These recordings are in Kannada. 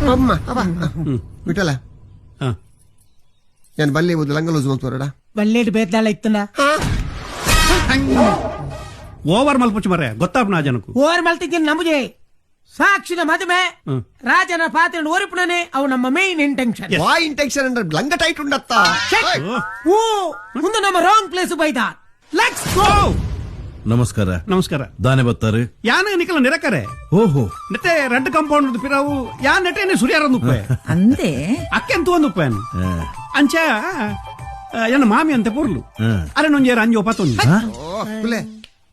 ಅಮ್ಮ ಬಿಟ್ಟಲ್ಲ ഞാൻ ಬಲ್ಲಿ ಒಂದು ಲಂಗ ಲೂಸ್ ಮಾಡ್ತೋರಡ ಬಲ್ಲೇಟ್ ಬೇತಾಳ ಇತ್ತನ ಓವರ್ ಮಲ್ಪುಚ್ಚು ಮರೆ ಗೊತ್ತಾಪ ನಾ ಜನಕ್ಕೂ ಓವರ್ ಮಲ್ತಿದ್ದೀನಿ ನಮಗೆ ಸಾಕ್ಷಿನ ಮದುವೆ ರಾಜನ ಪಾತ್ರ ಓರಿಪುಣನೆ ಅವು ನಮ್ಮ ಮೇನ್ ಇಂಟೆನ್ಷನ್ ವಾ ಇಂಟೆನ್ಷನ್ ಅಂದ್ರೆ ಲಂಗ ಟೈಟ್ ಉಂಡತ್ತ ಓ ಮುಂದೆ ನಮ್ಮ ರಾಂಗ್ ಪ್ಲೇಸ್ ಬೈದ ಲೆಟ್ಸ್ ಗೋ ನಮಸ್ಕಾರ ನಮಸ್ಕಾರ ದಾನೆ ಬತ್ತಾರೆ ಯಾನ ನಿಕಲ ನಿರಕರೆ ಓಹೋ ನೆತ್ತೆ ರೆಡ್ ಕಾಂಪೌಂಡ್ ಪಿರಾವು ಯಾ ನೆಟ್ಟೆನೆ ಸುರಿಯಾರೊಂದು ಅಂದೆ ಅಕ್ಕೆಂತ ಒಂದು ಉಪ್ಪೇನು ಅಂಚ ಎನ್ನ ಮಾಮಿ ಅಂತ ಪೂರ್ಲು ಅರೆ ನೊಂಜೇರ ಅಂಜು ಒಪ್ಪತ್ತೊಂದು ಕುಲೆ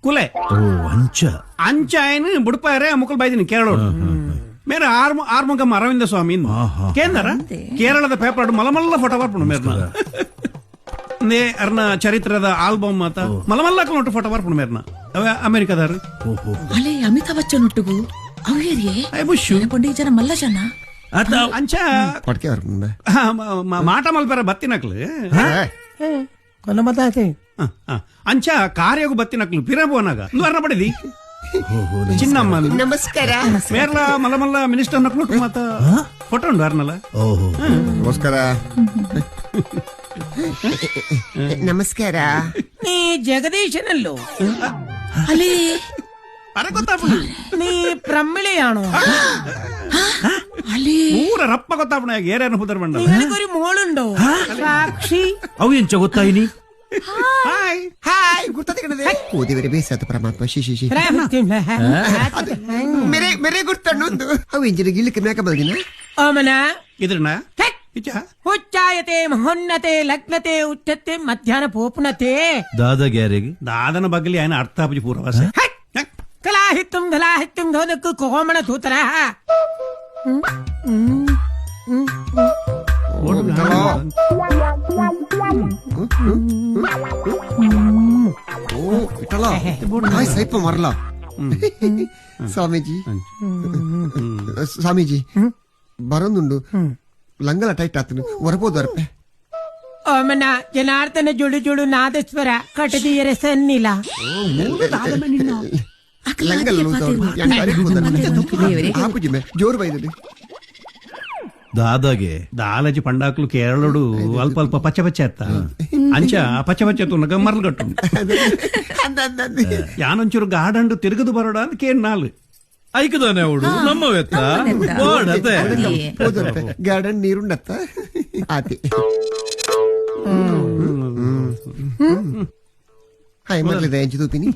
ಕುಲೆ ಓ ಅಂಚ ಅಂಚ ಏನು ಬುಡಪಾಯರೆ ಮುಕ್ಕಲ್ ಬೈದಿನಿ ಕೇರಳೋಡು ಮೇರ ಆರ್ಮುಗಮ್ಮ ಅರವಿಂದ ಸ್ವಾಮಿ ಕೇಂದ್ರ ಕೇರಳದ ಪೇಪರ್ ಮಲಮಲ್ಲ ಫೋಟೋ ಬರ್ಪುಣು ಮೇರ್ನ ನೇ ಅರ್ನ ಚರಿತ್ರದ ಆಲ್ಬಮ್ ಆತ ಮಲಮಲ್ಲ ನೋಟು ಫೋಟೋ ಬರ್ಪುಣು ಮೇರ್ನ ಅವ ಅಮೆರಿಕದಾರು ಅಲೆ ಅಮಿತಾಬ್ ಬಚ್ಚನ್ ಒಟ್ಟಿಗೂ ಅವ್ಯರಿಯೇ ಬುಷು ಪೊಂಡಿ ಜನ ಮಲ್ಲ ಜನ ಅಂಚ ಕೊಡ್ಕೆ ಬರ್ಪುಂಡೆ ಮಾಟ ಮಲ್ಪರ ಬತ್ತಿನಕ್ಲು ಕೊನ ಮತಾತೆ ಅಂಚ ಕಾರ್ಯಗು ಬತ್ತಿನಕ್ಲು ಪಿರಬೋನಾಗ ವರ್ಣ ಪಡೆದಿ ಚಿನ್ನಮ್ಮ ನಮಸ್ಕಾರ ಮೇರ್ಲ ಮಲಮಲ್ಲ ಮಿನಿಸ್ಟರ್ ನಕ್ಲು ಮತ್ತ ಫೋಟೋ ಉಂಡು ಅರ್ನಲ್ಲ ಓಹೋ ನಮಸ್ಕಾರ ನಮಸ್ಕಾರ ನೀ ಜಗದೀಶನಲ್ಲೋ ಅಲೇ ಅರೆ ಗೊತ್ತಾಪ ನೀ ಪ್ರಮಿಳೆಯಾಣೋ ಅಲೇ ಪೂರ ರಪ್ಪ ಗೊತ್ತಾಪಣ ಏರೇನು ಹುದರ್ ಬಂಡ ನಿನಗೊരു മോളുണ്ടോ സാക്ഷി ಅವು ಎಂಚ ಗೊತ್ತಾಯಿನಿ ಹಾಯ್ ಹಾಯ್ ಗುರ್ತದೆ ಕಣದೆ ಓ ದೇವರೇ ಬೇಸಾತ ಪರಮಾತ್ಮ ಶಿ ಶಿ ಶಿ ಮೇರೆ ಮೇರೆ ಗುರ್ತಣ್ಣೊಂದು ಅವು ಇಂಜಿನ ಗಿಲ್ಲಿಕ್ಕೆ ಮೇಕ ಬಲ್ದಿನ ಓಮನ ಇದ್ರನ ಇಚ್ಚ ಉಚ್ಚಾಯತೆ ಮಹೋನ್ನತೆ ಲಗ್ನತೆ ಉಚ್ಚತೆ ಮಧ್ಯಾಹ್ನ ಪೋಪುನತೆ ದಾದ ಗ್ಯಾರೆಗೆ ದಾದನ ಬಗ್ಲಿ ఆయన ಅರ್ಥ ಆಪಜಿ ಪೂರವಾಸ ಕಲಾಹಿತ್ತುಂ ಧೋದಕ್ಕು ಕೋಮಣ ತೂತರ ಓ ಇಟ್ಟಲ್ಲ ಹಾಯ್ ಸೈಪ ಮರಲ ಸ್ವಾಮೀಜಿ ಸ್ವಾಮೀಜಿ ಬರೋದುಂಡು ಲಂಗಲ ಟೈಟ್ ಆತನು ಹೊರಬೋದು ಅರ್ಪೆ ಓಮನ ಜನಾರ್ದನ ಜುಡು ಜುಡು ನಾದೇಶ್ವರ ಕಟದಿಯರೆ ಸನ್ನಿಲ ಲಂಗಲ್ ಆಪುಜಿ ಮೇ ಜೋರು ಬೈದಡಿ ದಾದಾಗೆ ದಾಲಜಿ ಪಂಡಾಕ್ಲು ಕೇರಳಡು ಅಲ್ಪ ಅಲ್ಪ ಪಚ್ಚ ಪಚ್ಚ ಎತ್ತ ಅಂಚ ಪಚ್ಚ ಪಚ್ಚ ತುನ್ನ ಗಮ್ಮರ್ಲು ಕಟ್ಟು ಯಾನೊಂಚೂರು ಗಾರ್ಡನ್ ತಿರುಗದು ಬರೋಡ ಅಂತ ಕೇಳ್ ನಾಲು ಐಕದಾನೆ ಅವಳು ನಮ್ಮವೆತ್ತ ಗಾರ್ಡನ್ ನೀರುಂಡತ್ತ ಆತಿ ಹಾಯ್ ಮಗ್ಲಿದೆ ಎಂಚು ತೂಪಿನಿ